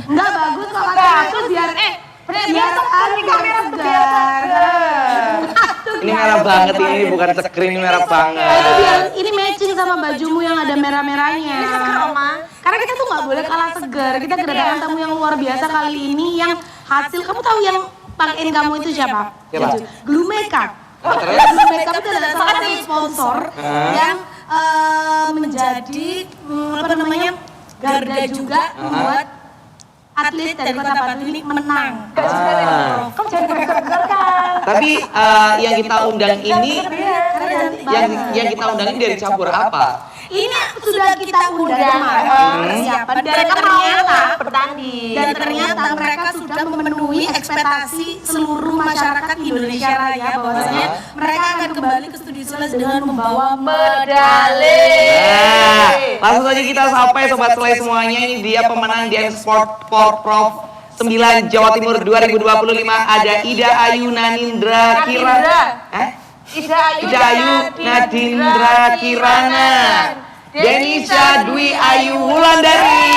Enggak bagus kok kata itu biar biar kamera segar. Ini merah banget, ini bukan screen, ini merah banget. Itu biar ini matching sama bajumu yang ada merah-merahnya. Ini seger, Oma. Karena kita tuh nggak boleh kalah segar. Kita kedatangan tamu yang luar biasa kali ini yang hasil kamu tahu yang pakein kamu itu siapa? Siapa? Glue Makeup. Terus? Glue Makeup itu adalah salah satu sponsor yang menjadi apa namanya garda juga buat atlet dari Kota Batu ini menang. Kamu jangan seger-segerkan. Tapi yang kita undang ini, yang kita undang ini dari cabur apa? Ini sudah kita undang persiapan dan ternyata bertanding. dan ternyata mereka sudah memenuhi ekspektasi seluruh masyarakat Indonesia Raya bahwasanya mereka akan kembali ke Studio 11 dengan membawa medali. Nah, langsung saja kita sampai Sobat Selai semuanya. Ini dia pemenang di Sport Porprov 9 Jawa Timur 2025. Ada Ida Ayu Nanindra Ida Ayu Nadindra Kirana, Denisha Dwi Ayu Wulandari.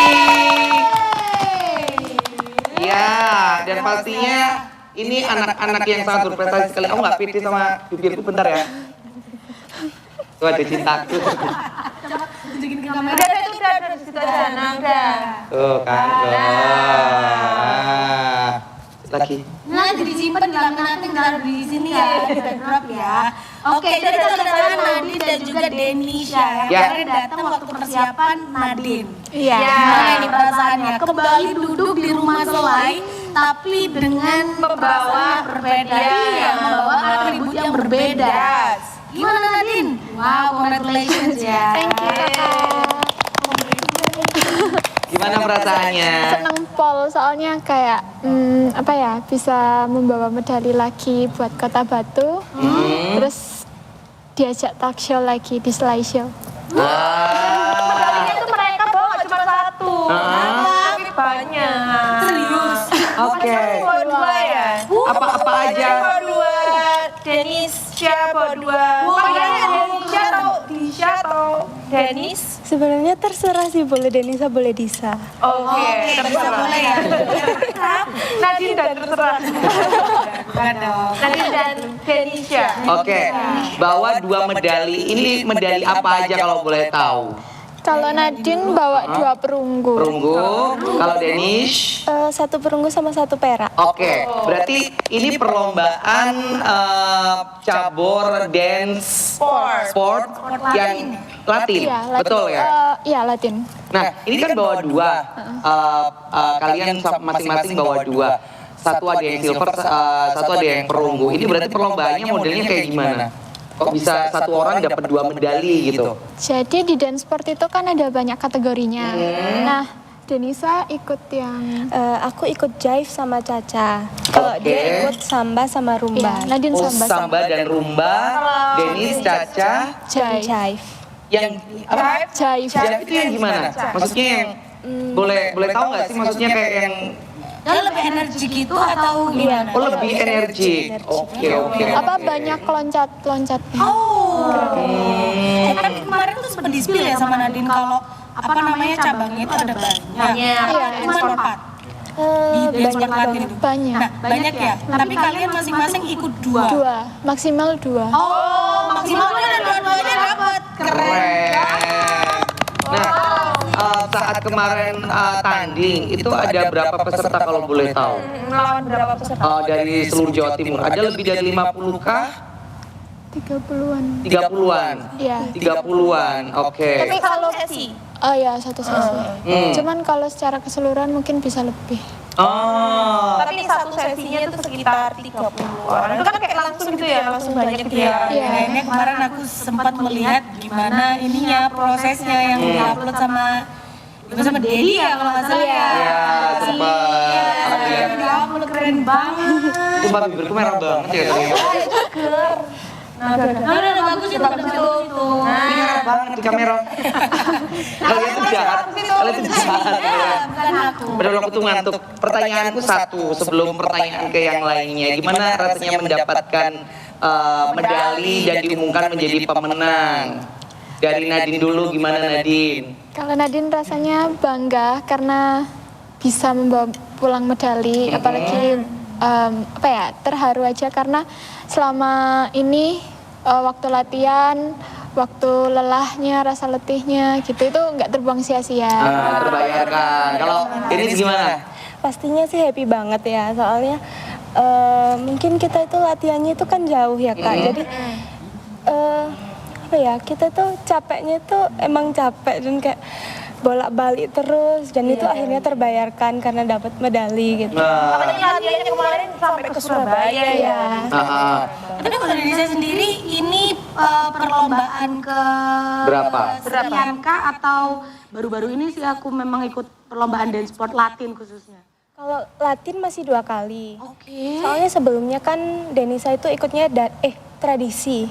Ya, dan pastinya ini anak-anak yang sangat berprestasi sekali. Aku nggak piti sama bibirku bentar ya. Tuh ada cintaku. tunjukin ke Udah, kamera. itu udah di situ aja. Nah, udah. Tuh kan. Tuh. Ah. Lagi. Nah, jadi simpen di laminating tinggal di sini ya, di backdrop ya. Oke, jadi kita kedatangan Nadine dan juga Denisha yang Ya. kemarin datang waktu persiapan Nadine. Iya. Gimana ini perasaannya? Kembali duduk di rumah Selai, tapi dengan Membawa berbeda. Iya. Iya, membawa atribut yang berbeda. Gimana Nadine? Wow, congratulations ya. Thank you, Kakak. Gimana perasaannya? Seneng Pol, soalnya kayak apa ya, bisa membawa medali lagi buat Kota Batu. Terus diajak talk show lagi di Selai Show. Medalinya itu mereka bawa nggak cuma satu. Tapi banyak. Serius? Oke. Bawa dua ya. Apa aja? Bawa dua. Denisha bawa dua. Panggilannya Denisha atau Disha atau Denis? Sebenarnya terserah sih, boleh Denisa, boleh Disa. Oke, Bisa boleh ya. Nadine dan terserah. Bukan dong. Nadine dan Denisha. Oke. Bawa 2 medali. Ini medali apa aja kalau boleh tahu? Kalau Nadine bawa 2 perunggu. Perunggu. Kalau Denish? 1 perunggu sama 1 perak. Oke, berarti ini perlombaan cabur dance sport yang Latin, Iya, Latin. betul ya? Iya, Latin. Nah, ini kan bawa 2, kalian masing-masing bawa 2. Satu ada yang silver, satu ada yang perunggu. Ini berarti perlombaannya modelnya kayak gimana? Kok bisa satu orang dapat 2 medali gitu? Jadi di dance sport itu kan ada banyak kategorinya. Nah, Denisa ikut yang Aku ikut jive sama Caca. Kalau Oke. dia ikut samba sama rumba. Iya, Nadine Oh, samba. samba dan rumba, Denis, Caca, Dan Jive. jive. yang apa? Jive. Jive itu yang gimana? Maksudnya yang boleh tahu nggak sih? Maksudnya kayak yang Kalau lebih energi gitu atau gimana? oh lebih energik. Oke. Apa banyak loncat-loncat. Kan kemarin tuh sempat di-spill ya sama Nadine kalau apa namanya cabangnya itu ada banyak. Banyak. Cuma 4. Di dance sport Latin itu. Banyak. Nah, banyak ya. Tapi kalian masing-masing ikut 2. 2, maksimal 2. Oh, maksimalnya dan dua-duanya dapat. Keren. Nah, saat kemarin tanding itu ada berapa peserta kalau boleh tahu? Melawan berapa peserta? Dari seluruh Jawa Timur. Ada lebih dari 50 kah? 30-an. 30-an. Iya. 30-an. Oke. Tapi kalau sesi. Oh ya, 1 sesi. Cuman kalau secara keseluruhan mungkin bisa lebih. Oh. Tapi satu sesinya itu sekitar 30 orang. Itu kan kayak langsung gitu ya, langsung banyak gitu ya. Iya. Kayaknya kemarin aku sempat melihat gimana ininya prosesnya yang diupload sama Dedi ya kalau nggak salah ya. Ya, sempat. Iya, diupload keren banget. Sumpah bibirku merah banget ya ternyata. Nah, udah bagus itu bagus itu. Ini merah banget di kamera. Kalian tuh jahat. Kalian tuh jahat. Bukan aku. Benar aku tuh ngantuk. Pertanyaanku satu sebelum pertanyaan ke yang lainnya. Gimana rasanya mendapatkan medali dan diumumkan menjadi pemenang? Dari Nadine dulu, gimana Nadine? Kalau Nadine rasanya bangga karena bisa membawa pulang medali, apalagi terharu aja karena selama ini waktu latihan, waktu lelahnya, rasa letihnya gitu itu nggak terbuang sia-sia. Terbayarkan. Kalau ini gimana? Pastinya sih happy banget ya, soalnya mungkin kita itu latihannya itu kan jauh ya Kak. Jadi kita tuh capeknya itu emang capek dan kayak bolak-balik terus dan itu akhirnya terbayarkan karena dapat medali gitu. Apalagi latihannya kemarin sampai ke Surabaya ya. Tapi kalau dari saya sendiri ini perlombaan ke Berapa? sekian kah atau baru-baru ini sih aku memang ikut perlombaan dance sport Latin khususnya. Kalau Latin masih 2 kali. Oke. Soalnya sebelumnya kan Denisa itu ikutnya tradisi.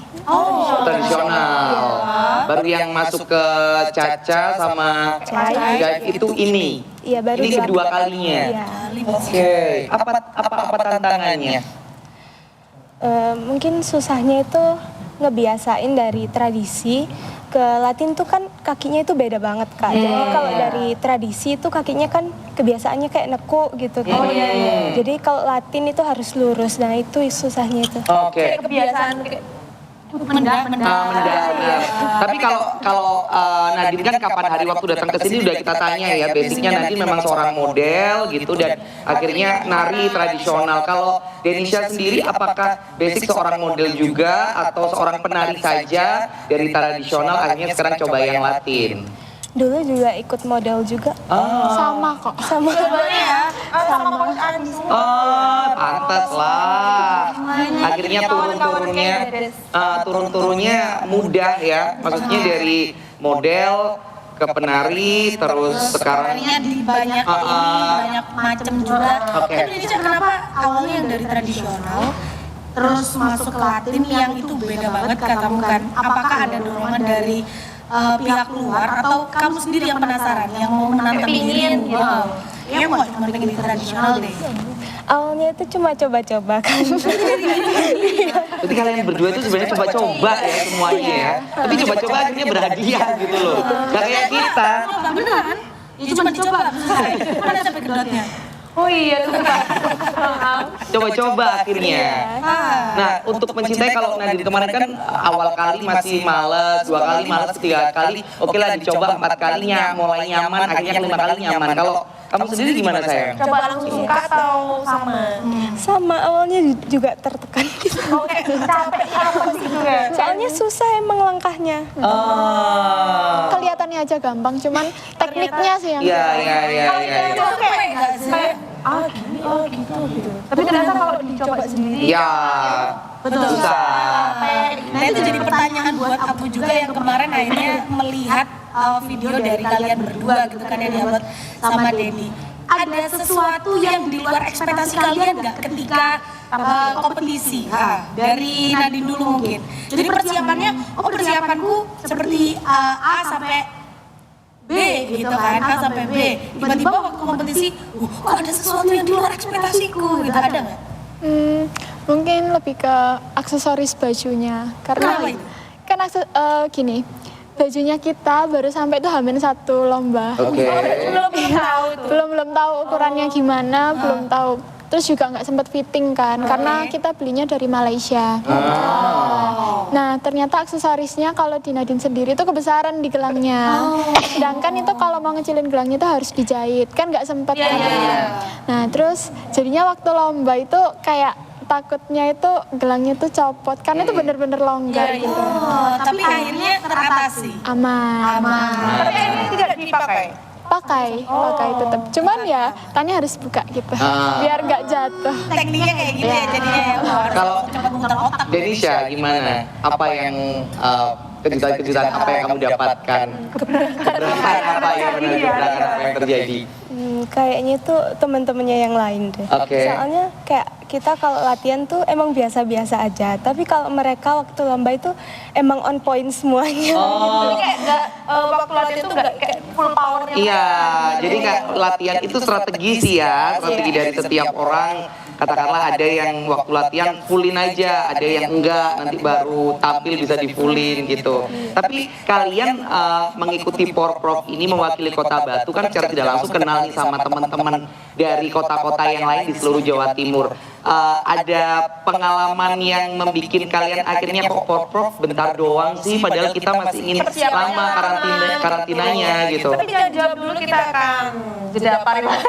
Tradisional. Baru yang masuk ke Caca sama Jive itu ini. Iya, baru Ini 2 kedua kalinya. Iya. Oke. Apa tantangannya? Mungkin susahnya itu ngebiasain dari tradisi ke Latin tuh kan kakinya itu beda banget Kak. Jadi kalau dari tradisi itu kakinya kan kebiasaannya kayak nekuk gitu kan. Jadi kalau Latin itu harus lurus. Nah itu susahnya itu. Oke. Kebiasaan Mendak. Mendalam. Tapi kalau Nadine kan kapan hari waktu datang ke sini udah kita tanya ya, basicnya Nadine memang seorang model gitu dan akhirnya nari tradisional. Kalau Denisha sendiri apakah basic seorang model juga atau seorang penari saja dari tradisional akhirnya sekarang coba yang Latin? Dulu juga ikut model juga. Sama kok. Sama. sama Coach Anji. Oh, pantas lah. Akhirnya turun-turunnya mudah ya. Maksudnya dari model ke penari terus sekarang Sebenarnya di banyak banyak macam juga. Oke. Kan Indonesia kenapa awalnya yang dari tradisional terus masuk ke Latin yang itu beda banget katamu kan? Apakah ada dorongan dari pihak luar atau kamu sendiri yang penasaran yang mau menantang diri gitu? Ya mau cuma pengen di tradisional deh. Awalnya itu cuma coba-coba kan. Jadi kalian berdua itu sebenarnya coba-coba ya semuanya ya. Tapi coba-coba akhirnya berhadiah gitu loh. Gak kayak kita. Enggak beneran? Ya cuma dicoba. Mana sampai kedotnya? Oh iya tuh Kak. Coba-coba akhirnya. Nah, untuk mencintai kalau Nadine kemarin kan awal kali masih males, 2 kali males, 3 kali. Oke lah dicoba 4 kalinya mulai nyaman, akhirnya 5 kali nyaman. Kalau kamu sendiri gimana sayang? Coba langsung suka atau sama? Sama awalnya juga tertekan gitu. Oke, capek ya apa gitu ya? Soalnya susah emang langkahnya. Kelihatannya aja gampang, cuman tekniknya sih yang Iya. Capek nggak sih? gitu. Tapi ternyata kalau dicoba sendiri. Ya, Betul. susah. Nah itu jadi pertanyaan buat aku juga yang kemarin akhirnya melihat video dari kalian berdua gitu kan yang diupload sama Dedi. Ada sesuatu yang di luar ekspektasi kalian nggak ketika kompetisi? Dari Nadine dulu mungkin. Jadi persiapannya, persiapanku seperti A sampai B gitu kan, A sampai B. Tiba-tiba waktu kompetisi, kok ada sesuatu yang di luar ekspektasiku gitu, ada nggak? mungkin lebih ke aksesoris bajunya karena Kenapa itu? kan gini bajunya kita baru sampai tuh H-1 lomba. Oke. belum tahu ukurannya gimana, belum tahu. Terus juga nggak sempat fitting kan, karena kita belinya dari Malaysia. Nah ternyata aksesorisnya kalau di Nadine sendiri itu kebesaran di gelangnya. Sedangkan itu kalau mau ngecilin gelangnya itu harus dijahit, kan nggak sempat. Nah terus jadinya waktu lomba itu kayak takutnya itu gelangnya tuh copot, karena itu bener-bener longgar gitu. Tapi akhirnya teratasi. Aman. Tapi ini tidak dipakai. Pakai tetap. Cuman ya tangannya harus buka gitu, biar nggak jatuh. Tekniknya kayak gitu ya jadinya ya. Harus Kalau cepat muter otak. Denisha gimana? Apa yang kejutan-kejutan apa yang kamu dapatkan? Keberatan apa yang terjadi? Kayaknya itu teman-temannya yang lain deh. Oke. Soalnya kayak kita kalau latihan tuh emang biasa-biasa aja. Tapi kalau mereka waktu lomba itu emang on point semuanya. Jadi kayak nggak waktu latihan tuh nggak kayak full powernya. Iya, jadi nggak latihan itu strategi sih ya, strategi dari setiap orang. katakanlah ada yang waktu latihan fullin aja, ada yang enggak, nanti baru tampil bisa di fullin gitu. Tapi kalian mengikuti Porprov ini mewakili Kota Batu kan secara tidak langsung kenal nih sama teman-teman dari kota-kota yang lain di seluruh Jawa Timur. Ada pengalaman yang membuat kalian akhirnya kok Porprov bentar doang sih, padahal kita masih ingin lama karantinanya gitu. Tapi jangan jawab dulu, kita akan jeda pariwara.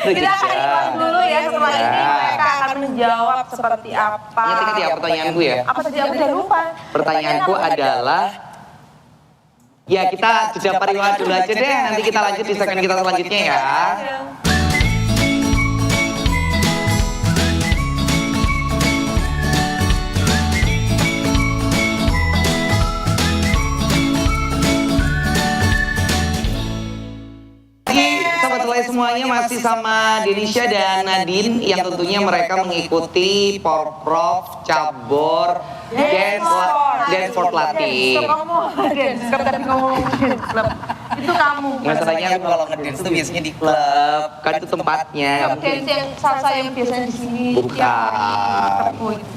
Kita akan ikut dulu ya, setelah ini mereka akan menjawab seperti apa. Ingat ya pertanyaanku ya. Apa tadi aku udah lupa? Pertanyaanku adalah, ya kita jeda pariwara dulu aja deh, nanti kita lanjut di segmen kita selanjutnya ya. Sobat Selai semuanya masih sama Denisha dan Nadine yang tentunya mereka mengikuti Porprov cabur Dance for Latin. Itu kamu. Masalahnya aku kalau ngedance itu biasanya di klub, kan itu tempatnya. Dance yang salsa yang biasanya di sini.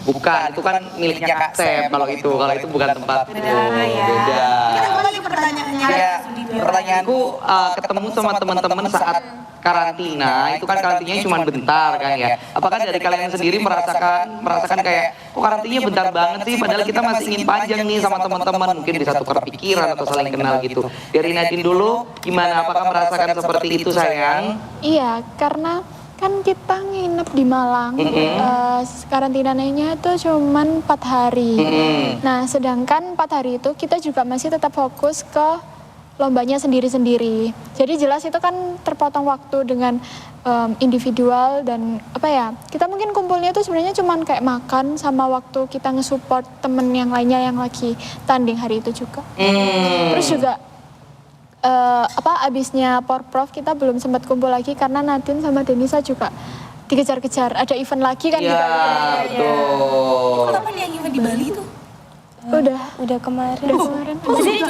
Bukan, itu kan miliknya Kak Sep kalau itu bukan tempatku. Beda. Kita kembali ke pertanyaannya. Ya, pertanyaanku ketemu sama teman-teman saat karantina, itu kan karantinanya cuma bentar kan ya. Apakah dari kalian sendiri merasakan kayak kok karantinanya bentar banget sih, padahal kita masih ingin panjang nih sama teman-teman, mungkin bisa tukar pikiran atau saling kenal gitu. Dari Nadine dulu, gimana? Apakah merasakan seperti itu sayang? Iya, karena kan kita nginep di Malang, karantinanya itu cuman 4 hari. Nah, sedangkan 4 hari itu kita juga masih tetap fokus ke lombanya sendiri-sendiri. Jadi jelas itu kan terpotong waktu dengan individual dan apa ya, kita mungkin kumpulnya tuh sebenarnya cuman kayak makan sama waktu kita nge-support temen yang lainnya yang lagi tanding hari itu juga. Terus juga abisnya Porprov kita belum sempat kumpul lagi karena Nadine sama Denisa juga dikejar-kejar, ada event lagi kan Iya, betul. Kapan yang event di Bali itu? Udah kemarin.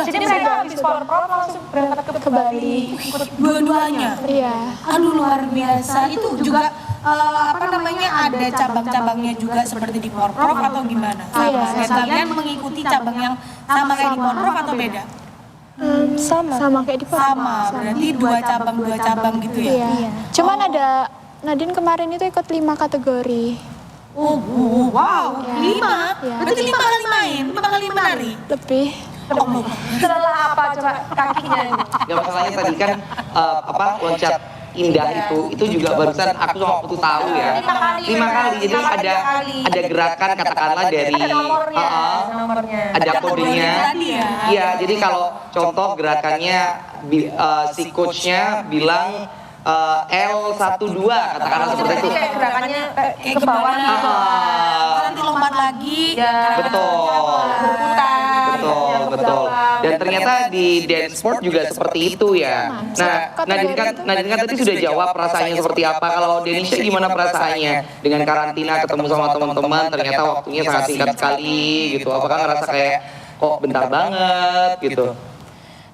Jadi mereka habis Porprov langsung berangkat ke Bali. Dua-duanya. Iya. Aduh luar biasa. Itu juga ada cabang-cabangnya juga seperti di Porprov atau gimana? Iya. Dan kalian mengikuti cabang yang sama kayak di Porprov atau beda? Sama kayak di Porprov. Sama. Berarti dua cabang gitu ya? Iya. Cuman ada Nadine kemarin itu ikut 5 kategori. Oh, wow, 5? Iya. Berarti 5 kali main, 5 kali menari? Lebih. Setelah apa coba kakinya ini? Gak masalahnya tadi kan loncat indah itu juga barusan aku waktu tahu ya. 5 kali. Jadi ada gerakan katakanlah dari nomornya. ada kodenya. Iya, jadi kalau contoh gerakannya si coachnya bilang L12 katakanlah seperti itu. Kayak gerakannya Kayak ke bawah gimana? gitu. Nanti lompat lagi. Betul. Dan ternyata di dance sport juga seperti itu ya. Nah, Nadine kan tadi sudah jawab perasaannya seperti apa. Kalau Denisha gimana perasaannya dengan karantina ketemu sama teman-teman, ternyata waktunya sangat singkat sekali gitu. Apakah ngerasa kayak kok bentar banget gitu?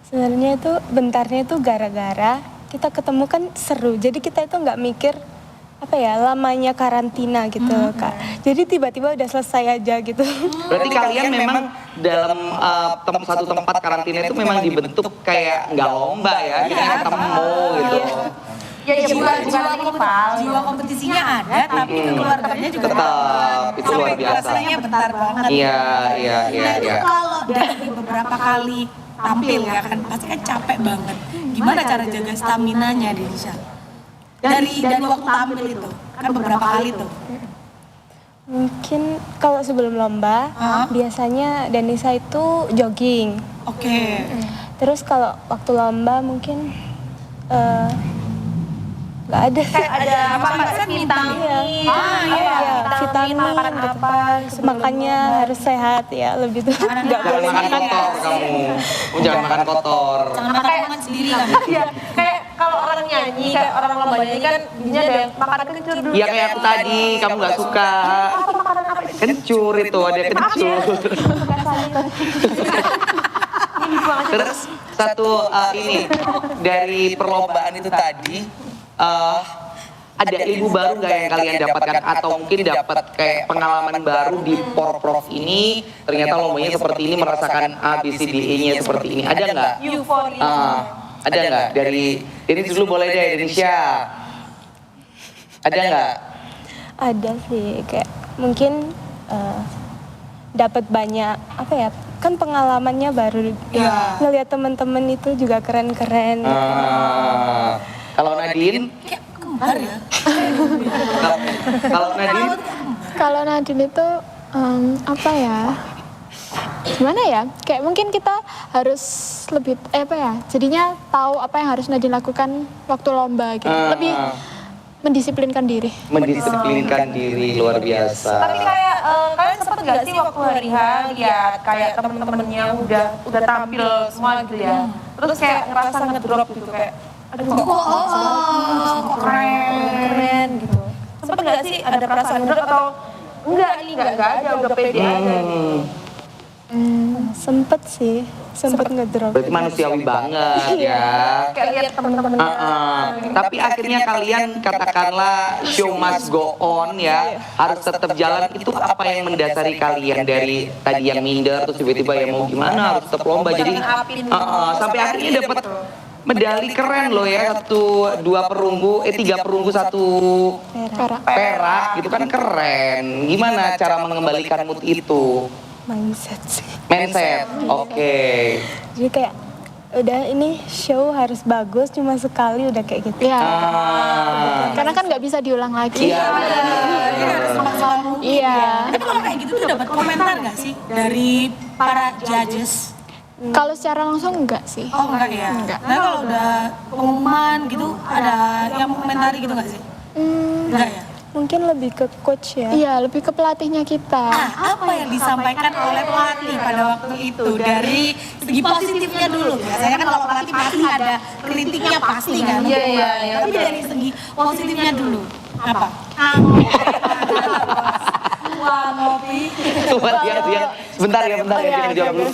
Sebenarnya itu bentarnya itu gara-gara kita ketemu kan seru. Jadi kita itu nggak mikir lamanya karantina gitu Kak. Jadi tiba-tiba udah selesai aja gitu. Berarti kalian memang dalam satu tempat karantina itu memang dibentuk kayak nggak lomba ya, kita ketemu gitu. Ya Jiwa kompetisinya ada, tapi keluarganya juga Tetap, itu luar biasa. Rasanya bentar banget. Iya. Itu kalau dari beberapa kali tampil ya kan, pasti kan capek banget. Gimana cara jaga stamina-nya Denisha? Dari waktu tampil itu, kan beberapa kali tuh. Mungkin kalau sebelum lomba, biasanya Denisa itu jogging. Oke. Terus kalau waktu lomba mungkin nggak ada. Kayak ada vitamin. Vitamin makan gitu. apa? Makanya harus sehat ya, lebih tuh. Nggak Jangan boleh makan kotor kamu. Jangan makan kotor. Jangan makan omongan sendiri kan. Iya, kayak kalau orang nyanyi, kayak orang lomba nyanyi kan biasanya ada yang makan kencur dulu. Iya kayak aku tadi, kamu nggak suka. Makanan apa? Kencur itu, ada kencur. Terus satu ini dari perlombaan itu tadi, ada ilmu baru nggak yang kalian dapatkan atau mungkin dapat kayak pengalaman baru di Porprov ini? Ternyata lombanya seperti ini, merasakan A, B, C, D, E-nya seperti ini. Ada nggak? Euforia. Ada nggak dari ini dulu boleh deh Indonesia? Ada nggak? Ada sih, kayak mungkin dapat banyak apa ya? Kan pengalamannya baru. Ngelihat teman-teman itu juga keren-keren. Kalau Nadine? Kembar ya. Kalau Nadine? Kalau Nadine itu apa ya? Gimana ya? Kayak mungkin kita harus lebih apa ya? Jadinya tahu apa yang harus Nadine lakukan waktu lomba gitu. Lebih mendisiplinkan diri. Mendisiplinkan diri luar biasa. Tapi kayak kalian sempet gak sih waktu hari H lihat kayak temen-temennya udah tampil semua gitu ya? Terus kayak ngerasa ngedrop gitu kayak, aduh kok keren gitu. Sempet gak sih ada perasaan ngedrop atau enggak nih enggak ada udah pede aja gitu? Sempet sih, sempet ngedrop. Berarti manusiawi banget ya. Kayak lihat temen-temennya. Tapi akhirnya kalian katakanlah show must go on ya, harus tetap jalan. Itu apa yang mendasari kalian dari tadi yang minder terus tiba-tiba ya mau gimana harus tetap lomba jadi sampai akhirnya dapat medali keren loh ya, 3 perunggu 1 perak gitu kan keren. Gimana cara mengembalikan mood itu? Mindset sih. Mindset, oke. Jadi kayak udah ini show harus bagus cuma sekali udah kayak gitu. Ya. Karena kan nggak bisa diulang lagi. Iya. Ini harus semaksimal mungkin Iya. ya. Tapi kalau kayak gitu tuh dapat komentar nggak sih dari para judges? Kalau secara langsung enggak sih. Oh enggak ya? Enggak. Nah kalau udah pengumuman gitu ada yang komentari gitu nggak sih? Enggak ya? Mungkin lebih ke coach ya. Iya, lebih ke pelatihnya kita. Nah, apa yang disampaikan oleh pelatih pada waktu itu dari segi positifnya dulu? Biasanya kan kalau pelatih pasti ada kritiknya pasti kan. Iya. Tapi dari segi positifnya dulu apa? Wah, ngopi. Coba dia sebentar ya dia jawab dulu.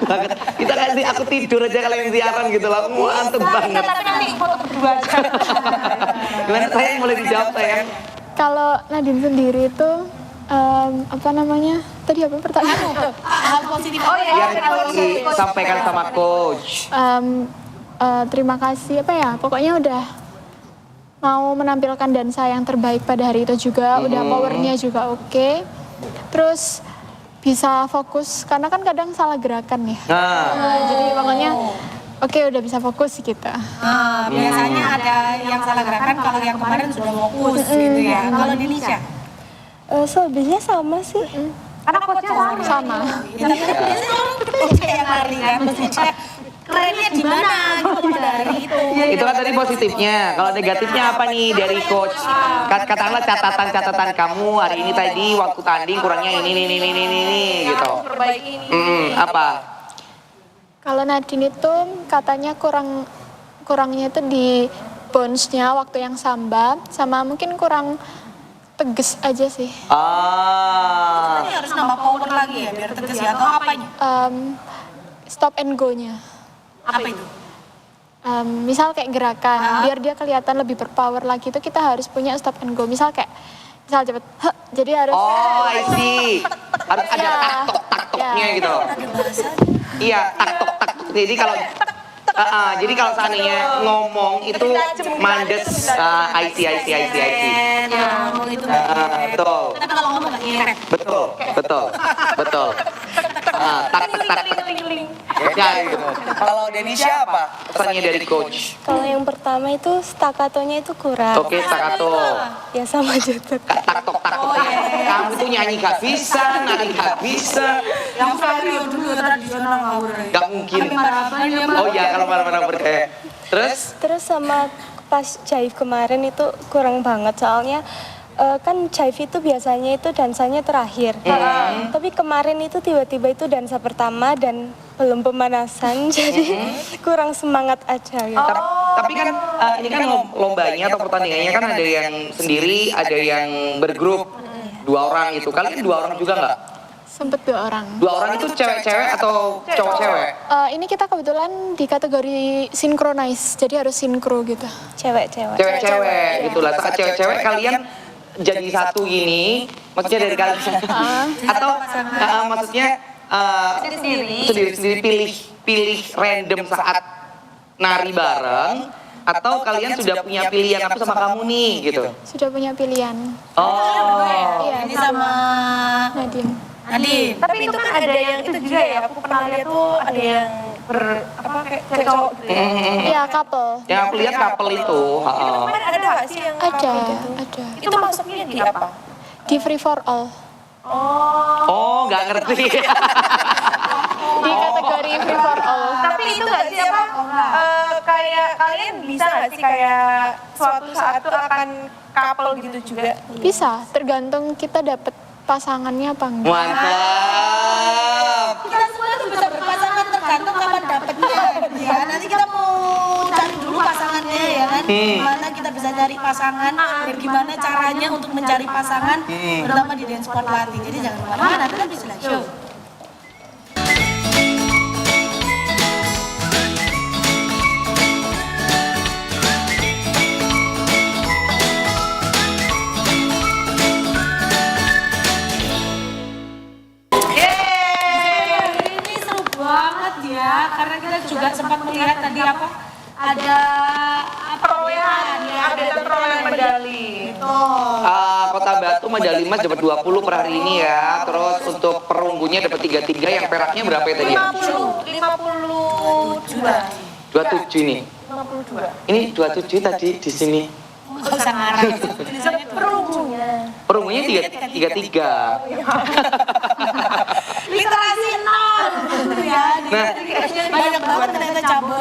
Banget. Kita kasih aku tidur aja kalau yang siaran gitu lah. Mantep banget. Tapi nanti foto berdua aja. Gimana sayang boleh dijawab sayang? Kalau Nadine sendiri itu apa namanya? Tadi apa pertanyaan? Hal positif. Oh iya, Yang disampaikan sama coach. Terima kasih apa ya? Pokoknya udah mau menampilkan dansa yang terbaik pada hari itu juga, udah powernya juga oke. Terus bisa fokus karena kan kadang salah gerakan ya. Jadi pokoknya oke udah bisa fokus gitu. Biasanya ada yang salah gerakan kalau yang kemarin sudah fokus gitu ya. Kalau di Indonesia? Selebihnya sama sih. Anak coachnya Sama. Ya, tapi kan biasanya orang coach yang lari kan. Maksudnya kerennya di mana gitu pada hari itu. Itu kan tadi positifnya. Kalau negatifnya apa nih dari coach? Katakanlah catatan kamu hari ini tadi waktu tanding kurangnya ini gitu. perbaiki ini. Apa? Kalau Nadine itu katanya kurangnya itu di bounce-nya waktu yang samba sama mungkin kurang tegas aja sih. Ini harus nambah power lagi ya biar tegas ya atau apanya? Stop and go-nya. Apa itu? Misal kayak gerakan, biar dia kelihatan lebih berpower lagi itu kita harus punya stop and go. Misal cepet, jadi harus. Oh, I see. Harus ada taktok-taktoknya gitu. Iya, taktok. Jadi kalau seandainya ngomong itu mandes, I see. Ya, ngomong itu. Betul. Tapi kalau ngomong nggak ngerek. Betul. Tak. Ya gitu. Kalau Denisha apa? Pesannya dari coach. Kalau yang pertama itu staccatonya itu kurang. Oke, staccato. Ya sama juga. Taktok. Kamu tuh nyanyi gak bisa, nari gak bisa. Yang vario dulu tradisional ngawur. Gak mungkin. Oh iya, kalau marah-marah berkaya. Terus sama pas jive kemarin itu kurang banget soalnya kan jive itu biasanya itu dansanya terakhir. Tapi kemarin itu tiba-tiba itu dansa pertama dan belum pemanasan jadi kurang semangat aja gitu. Tapi kan ini kan lombanya atau pertandingannya kan ada yang sendiri, ada yang bergrup 2 orang itu. Kalian 2 orang juga nggak? Sempet 2 orang. 2 orang itu cewek-cewek atau cowok-cewek? Ini kita kebetulan di kategori synchronize, jadi harus sinkro gitu. Cewek-cewek. Cewek-cewek gitu lah. Saat cewek-cewek kalian jadi satu gini, maksudnya dari kalian atau maksudnya sendiri-sendiri pilih random saat nari bareng, atau kalian sudah punya pilihan aku sama kamu nih gitu? Sudah punya pilihan. Oh, Iya, Ini sama Nadine. Nadine. Tapi itu kan ada yang itu juga ya, aku pernah lihat tuh ada yang kayak cewek cowok gitu ya. Iya, couple. yang aku lihat couple itu. Kemarin ada nggak sih yang Ada, couple gitu? ada. Itu masuknya di apa? Di Free for All. Oh, nggak ngerti. Di kategori Free for All. Tapi itu nggak sih apa? Kayak kalian bisa nggak sih kayak suatu saat tuh akan couple gitu juga? Bisa, tergantung kita dapet pasangannya apa enggak. Mantap. Kita semua tuh bisa berpasangan tergantung kapan dapetnya ya. Nanti kita mau cari dulu pasangannya ya kan. Gimana kita bisa cari pasangan dan gimana caranya untuk mencari pasangan terutama di dance sport latih. Jadi jangan kemana-mana, tetap di Sila Show. Ini seru banget ya, karena kita juga sempat melihat tadi apa ada perolehan ya, perolehan medali. Kota Batu medali emas dapat 20 per hari ini ya. Terus untuk perunggunya dapat 33, yang peraknya berapa ya tadi? 52. 27 ini. 52. Ini 27 tadi di sini. nggak usah ngarang. Tulisannya Perunggunya. Perunggunya 33. literasi nol ya. Nah, Banyak banget ternyata cabur.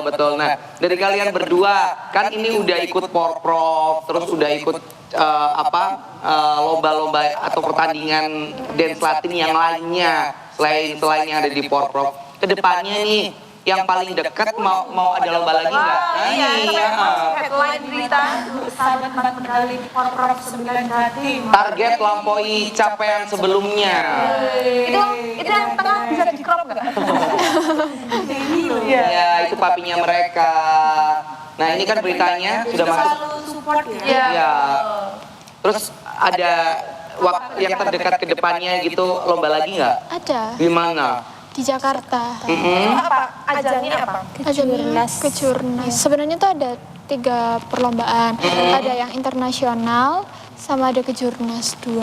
betul. Nah, dari kalian berdua kan ini udah ikut porprov, terus udah ikut lomba-lomba atau pertandingan dance latin yang lainnya selain yang ada di porprov. Kedepannya nih yang paling dekat mau ada lomba lagi nggak? Headline berita. Sahabat 4 medali di Porprov 9 Jatim. Target lampaui capaian sebelumnya. Itu yang tengah bisa di crop nggak? Ya, itu papinya mereka. Nah, ini kan beritanya sudah masuk. Selalu support ya. Ya. Terus ada waktu yang terdekat ke depannya gitu lomba lagi nggak? Ada Gimana? di Jakarta. Apa? Ajangnya apa? Kejurnas. Sebenarnya tuh ada 3 perlombaan. Ada yang internasional sama ada kejurnas 2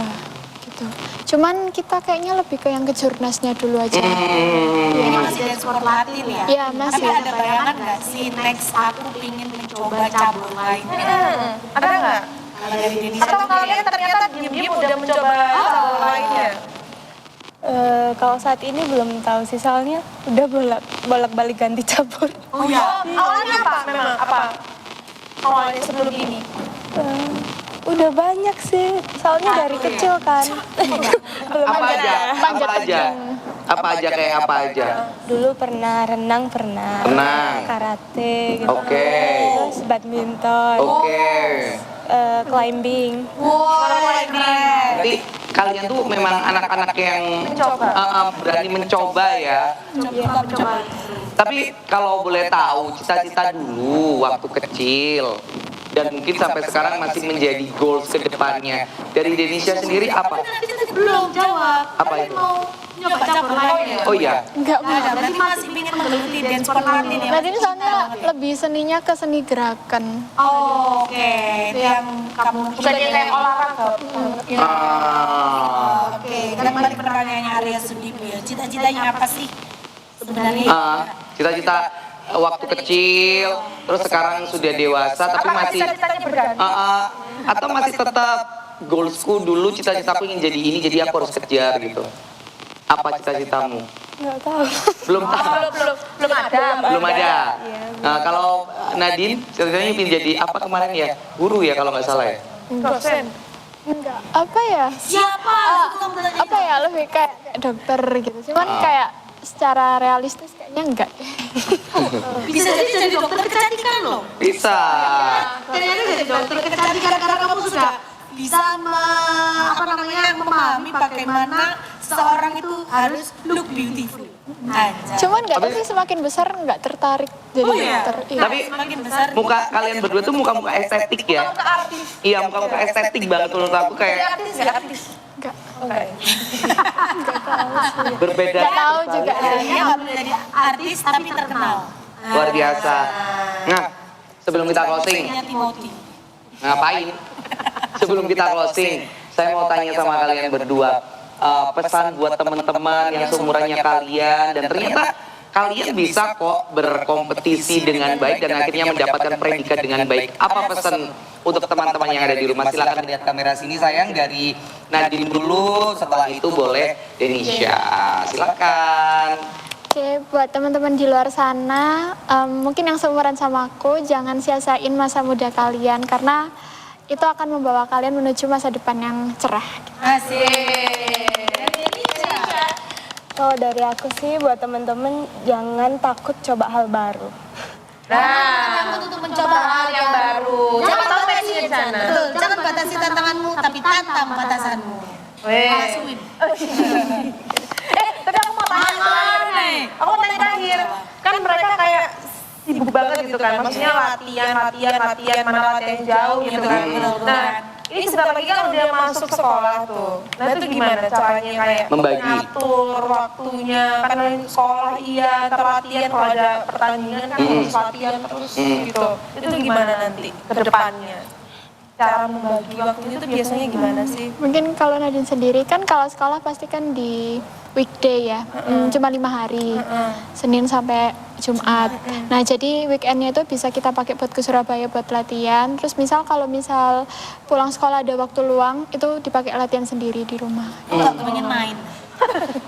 gitu. Cuman kita kayaknya lebih ke yang kejurnasnya dulu aja. Ini masih dance sport latin ya? Iya, masih. Tapi ada bayangan nggak sih next aku pingin mencoba cabur lainnya? Ada nggak? Kalau dari Denisa Atau tuh kalian ternyata diem-diem udah mencoba cabur lainnya? Kalau saat ini belum tahu sih, soalnya udah bolak-balik ganti cabur. oh ya. Awalnya apa? Memang apa? Awalnya sebelum ini? Udah banyak sih, soalnya dari kecil kan. Belum Apa ada. aja? Apa aja kayak apa aja? Dulu pernah renang, pernah Renang. karate gitu. Oke. Terus badminton, Oke. climbing. Wah, keren. Berarti kalian tuh memang anak-anak yang berani mencoba ya. Coba. Tapi kalau boleh tahu cita-cita dulu waktu kecil dan mungkin sampai sekarang masih menjadi goals ke depannya dari Indonesia sendiri apa? Tadi kita belum jawab. Apa itu? Mau nyoba cabur lainnya. Oh iya. Enggak Nggak ada, berarti masih ingin menggeluti dance sport latin ya? Nah, ini soalnya lebih seninya ke seni gerakan. Oh, oke. Itu yang kamu Bukannya kayak olahraga. Oke, kita kembali ke pertanyaannya Arya Sudip ya. Cita-citanya apa sih sebenarnya? Cita-cita waktu kecil, terus sekarang sudah dewasa tapi masih Cita-citanya berganti. atau masih tetap goalsku dulu cita-citaku ingin jadi ini jadi aku harus kejar gitu. Apa cita-citamu? Nggak tahu. Belum tahu. Belum ada. Belum ada. Nah, kalau Nadine ceritanya ingin jadi apa kemarin ya? Guru ya kalau nggak salah ya? Dosen. Enggak. Apa ya? Siapa? Apa ya, lebih kayak dokter gitu. Cuman kayak secara realistis kayaknya enggak. Bisa jadi dokter kecantikan loh. Bisa. Kayaknya jadi dokter kecantikan karena kamu sudah bisa memahami bagaimana seorang itu harus look beautiful. Aja. Cuman nggak tahu sih semakin besar nggak tertarik jadi dokter. Iya. Tapi Semakin besar muka kalian berdua tuh muka-muka estetik ya. Iya, muka-muka estetik banget menurut aku kayak Nggak berbeda. nggak tahu juga. dia nggak boleh jadi artis tapi terkenal. Luar biasa. Nah, sebelum kita closing, Punya Timothy. ngapain? Sebelum kita closing, saya mau tanya sama kalian berdua, pesan buat teman-teman yang seumurannya kalian dan ternyata kalian bisa kok berkompetisi dengan baik dan akhirnya mendapatkan predikat dengan baik. Apa pesan untuk teman-teman yang ada di rumah? Silakan lihat kamera sini sayang, dari Nadine dulu, setelah itu boleh Denisha. Silakan. Oke, buat teman-teman di luar sana, mungkin yang seumuran sama aku, jangan sia-siain masa muda kalian karena itu akan membawa kalian menuju masa depan yang cerah. Kalau dari aku sih buat temen-temen jangan takut coba hal baru. Nah, Untuk mencoba hal yang baru. Jangan tahu passion di sana. Betul, jangan batasi tantanganmu tapi tantang batasanmu. Weh. Tapi aku mau tanya Aku mau tanya terakhir. Kan mereka kayak sibuk banget gitu kan. Maksudnya latihan, mana latihan jauh gitu kan. Nah, ini sebentar lagi kan udah masuk sekolah tuh. Nah itu gimana caranya kayak Membagi. ngatur waktunya. Karena sekolah iya, ntar latihan kalau ada pertandingan kan harus latihan terus gitu. Itu gimana nanti ke depannya? Cara membagi waktunya itu biasanya gimana sih? Mungkin kalau Nadine sendiri kan kalau sekolah pasti kan di weekday ya, cuma 5 hari, Senin sampai Jumat. Nah jadi weekendnya itu bisa kita pakai buat ke Surabaya buat latihan. Terus misal kalau pulang sekolah ada waktu luang itu dipakai latihan sendiri di rumah. Enggak kepengen main.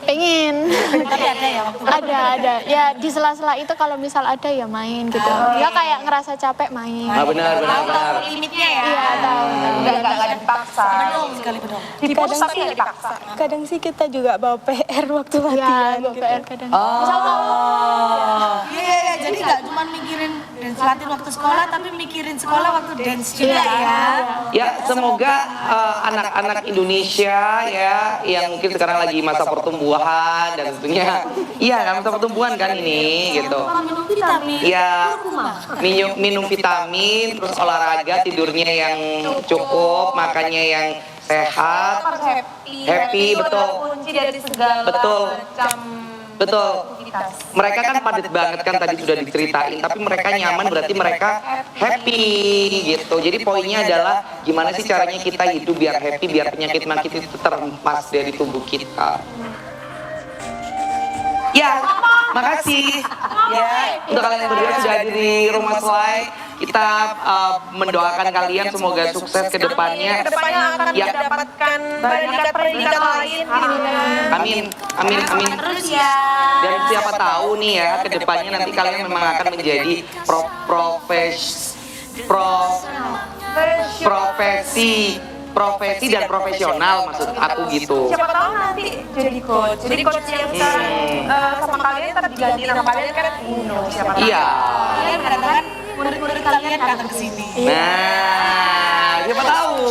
Pengen. Tapi ada ya waktu ada. Ya di sela-sela itu kalau misal ada ya main gitu. Ya kayak ngerasa capek main. Benar. tahu limitnya ya. Iya tahu. Enggak dipaksa. Betul sekali betul. Diputus tapi nggak dipaksa. Kadang sih kita juga bawa PR waktu Ya, latihan gue gitu. PR kadang. Iya, jadi nggak cuma mikirin dance latihan waktu sekolah, tapi mikirin sekolah waktu dance juga ya. Ya, semoga anak-anak Indonesia ya yang mungkin sekarang lagi masa pertumbuhan dan tentunya iya masa pertumbuhan kan ini gitu. Minum vitamin. Ya, minum vitamin, terus olahraga, tidurnya yang cukup, makannya yang sehat. Harus happy. Happy, Itu betul. adalah kunci dari segala Betul. macam Betul. aktivitas. Mereka kan padat banget kan tadi sudah diceritain, tapi mereka nyaman berarti mereka happy gitu. Jadi poinnya adalah gimana sih caranya kita hidup biar happy, biar penyakit-penyakit itu terlepas dari tubuh kita. Ya, makasih. Ya, untuk kalian yang berdua sudah hadir di Rumah Selai, kita mendoakan kalian semoga sukses ke depannya. Kedepannya akan Ya. mendapatkan predikat-predikat lain gitu kan. Amin. Terus ya. Dan siapa tahu nih ya, ke depannya nanti kalian memang akan menjadi profesi dan profesional maksud aku gitu. Siapa tahu nanti jadi coach. Jadi coach yang sekarang sama kalian ntar diganti nama kalian kan siapa tahu. Iya. Kalian kadang-kadang murid-murid kalian datang ke sini. Nah, siapa tahu.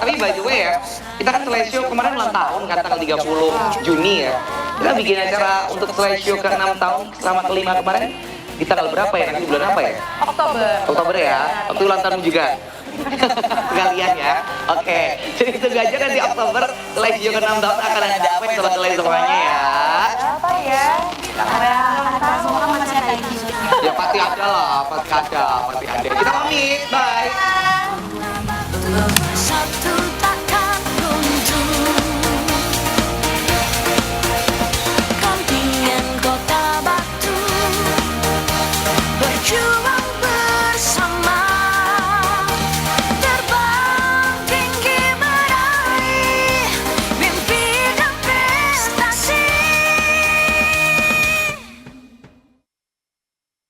Tapi by the way ya, kita kan Selai Show kemarin ulang tahun kan tanggal 30 Juni ya. Kita bikin acara untuk Selai Show ke 6 tahun sama ke-5 kemarin di tanggal berapa ya? Nanti bulan apa ya? Oktober ya. Waktu ulang tahun juga. Sekalian ya. Oke. Jadi tunggu aja kan di Oktober Selai Show ke 6 tahun akan ada apa sobat Selai semuanya ya. Apa ya? Semoga masih ada episode-nya. Ya pasti ada lah, pasti ada. Kita pamit, bye. Satu